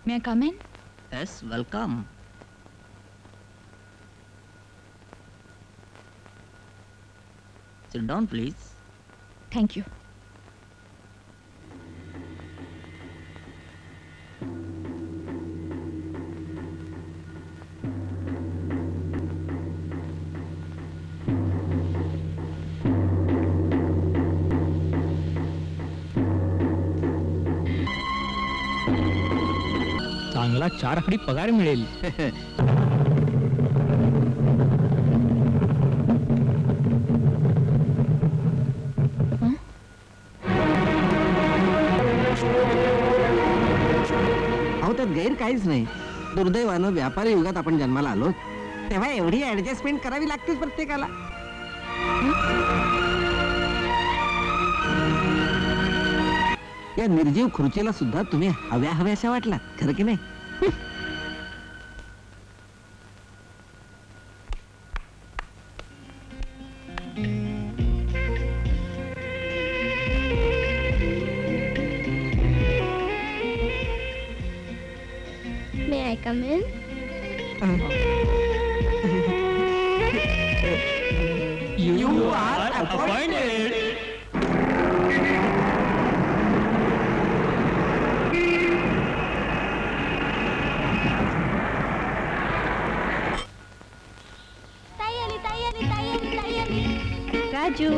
May I come in? Yes, welcome. Sit down, please. Thank you. चांगला 4 आकडी पगार मिळेल. अहो त्यात गैर काहीच नाही. दुर्दैवानं व्यापारी युगात आपण जन्माला आलो तेव्हा एवढी ऍडजस्टमेंट करावी लागतेच प्रत्येकाला. या निर्जीव खुर्चीला सुद्धा तुम्ही हव्याशा वाटला खरं की नाही? May I come in? You are appointed. Raju.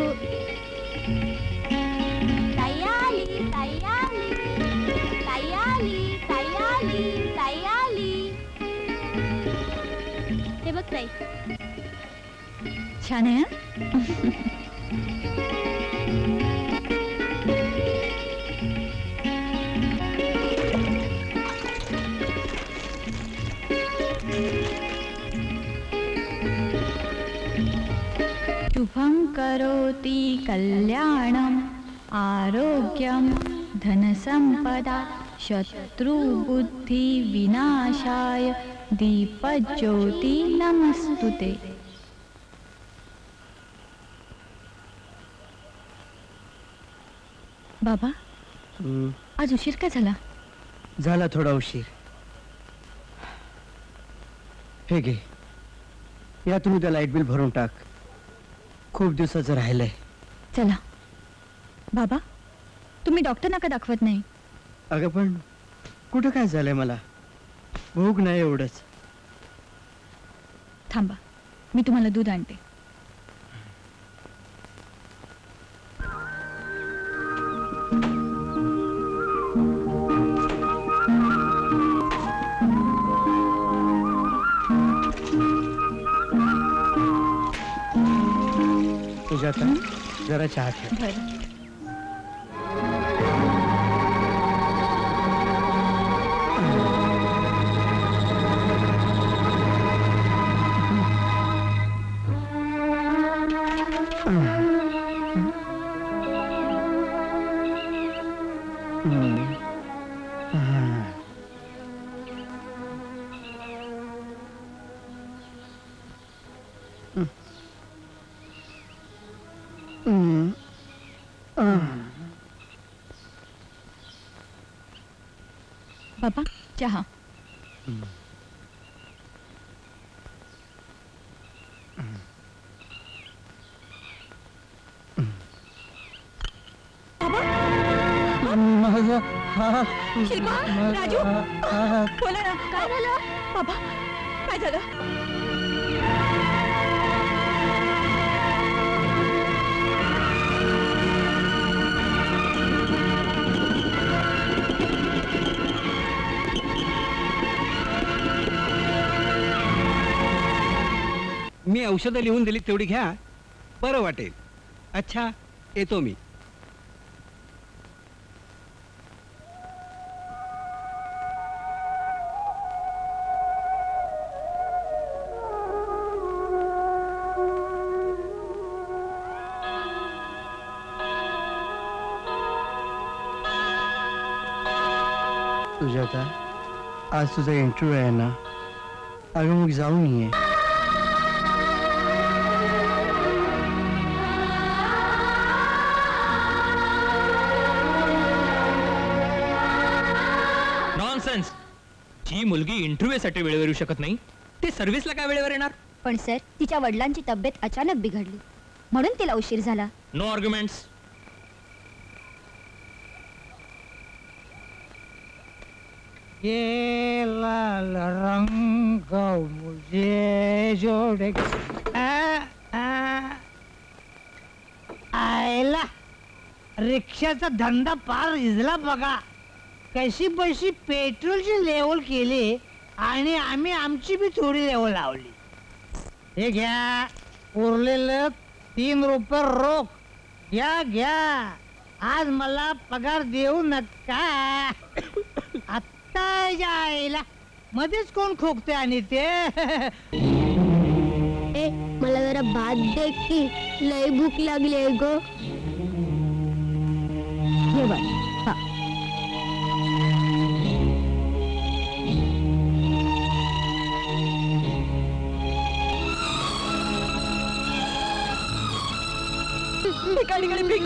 हे बघ ताई. छान आहे. शुभं करोति कल्याणम् आरोग्यं धनसंपदा शत्रुबुद्धि विनाशाय दीपज्योति नमस्तुते. बाबा आज उशीर का झाला? झाला थोडा उशीर. हे घे यातून उद्या लाईट बिल भरून टाक. खूप दिवसाचं राहिलंय. चला. बाबा तुम्ही डॉक्टर नका दाखवत नाही. अगं पण कुठं काय झालंय मला? भूक नाही एवढंच. थांबा मी तुम्हाला दूध आणते. सुजाता जरा चहा ठेव. बरं. बाबा चहा. शिल्पा राजू बोला ना काय झालं? बाबा काय झालं? मी औषधं लिहून दिली तेवढी घ्या, बरं वाटेल. अच्छा येतो मी. सुजाता आज तुझा इंटरव्ह्यू आहे ना? अगं मग जाऊन ये. नॉनसेन्स. जी मुलगी इंटरव्ह्यू साठी वेळेवर येऊ शकत नाही ती सर्व्हिसला काय वेळेवर येणार? पण सर तिच्या वडिलांची तब्येत अचानक बिघडली म्हणून तिला उशीर झाला. No arguments. ये लाल रंग मुझे जोड़े आयला रिक्षाचा धंदा पार इजला बघा. कशी बशी पेट्रोलची लेवल केली आणि आम्ही आमची बी थोडी लेवल लावली. हे घ्या उरलेलं 3 रुपये रोख. घ्या घ्या. आज मला पगार देऊ नका. आता जायला मध्येच कोण खोकते आणि ते ए मला जरा भात दे की लय भूक लागली आहे ग. हे बघ. हा. ठिकाणी पीक.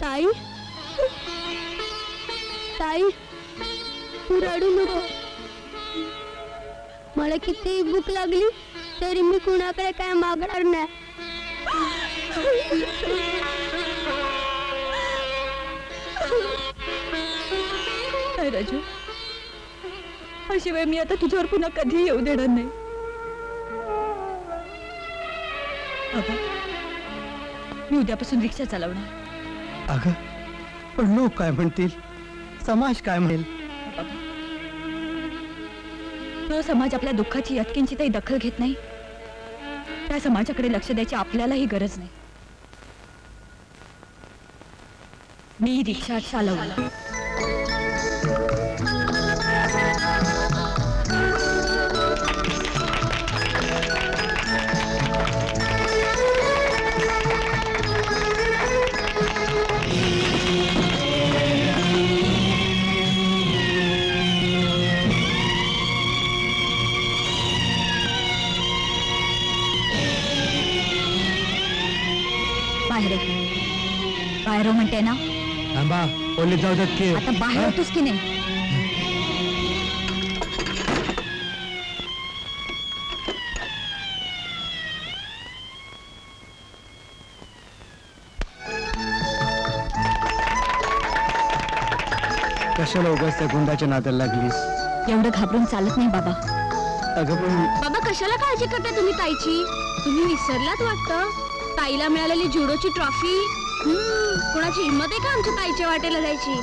ताई ताई तू रडू नको. मला किती भूक लागली तरी मी कुणाकडे काय मागणार नाही. काय राजू, अशी वेळ मी आता तुझ्यावर पुन्हा कधी येऊ देणार नाही. बाबा, मी उद्यापासून रिक्षा चालवणार. अगं पण लोक काय म्हणतील, समाज काय म्हणेल? जो समाज आपल्या दुःखाची यत्किंचितही दखल घेत नाही त्या समाजाकडे लक्ष द्यायची आपल्यालाही गरज नाही. मी रिक्षा चालवणार. बाहेर हो म्हणते ना. थांबा, पोलीस जाऊ देत की. आता बाहेर होतोस की नाही? कशाला उगाच त्या गुंडाच्या नादाला लागलीस? एवढं घाबरून चालत नाही बाबा. अगं पण बाबा कशाला काळजी करता तुम्ही ताईची? तुम्ही विसरलात वाटतं ताईला मिळालेली जुडोची ट्रॉफी. कोणाची हिंमत आहे का आमच्या ताईच्या वाटेला जायची?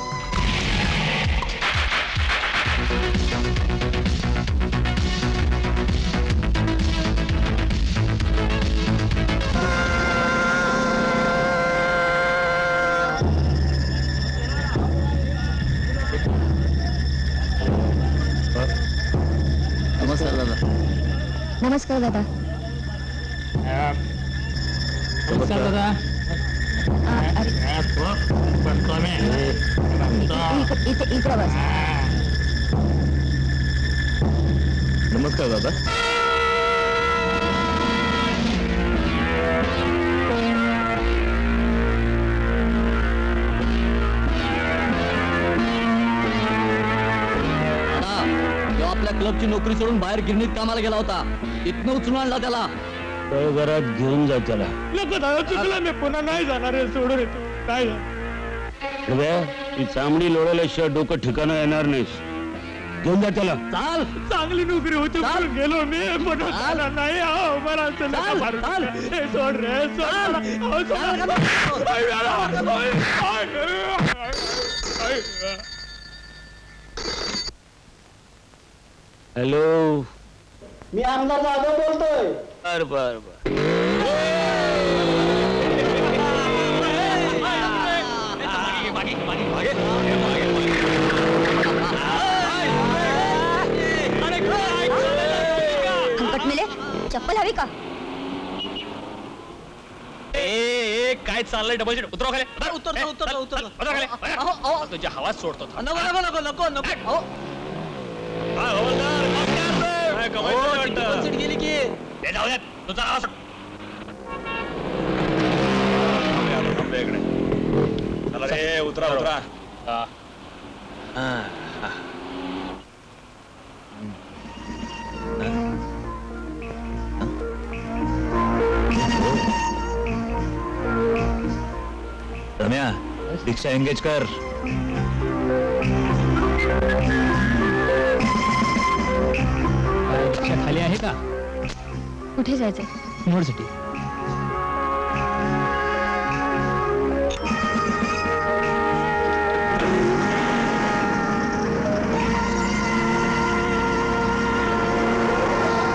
नमस्कार दादा. नमस्कार दादा. नमस्कार दादा. इकडे बस. नमस्कार दादा. आपल्या क्लबची नोकरी सोडून बाहेर गिरणीत कामाला गेला होता. इथनं उचलून आणला त्याला. घरात घेऊन जा त्याला. चुकलं, मी पुन्हा नाही जाणार आहे. सोडून येतो. काय ती चांबडी लोळल्याशिवाय डोकं ठिकाणं येणार नाहीस. घेऊन जा त्याला. चाल. चांगली नोकरी होती म्हणून गेलो मी. पण झालं नाही. मला सोड रे. हॅलो, मी आमदार जाधव बोलतोय. बर बर बर. चप्पल हवी का? काय चाललंय? डबल सीट उतरव खाली. उतर खाली. तुझ्या हवा सोडतो. नको नको नको नको. गेली की जाऊ द्या. तुझा आवाज उतरा उतरा रम्या रिक्षा एंगेज कर. रिक्षा खाली आहे का? कुठे जायचंय? युनिव्हर्सिटी.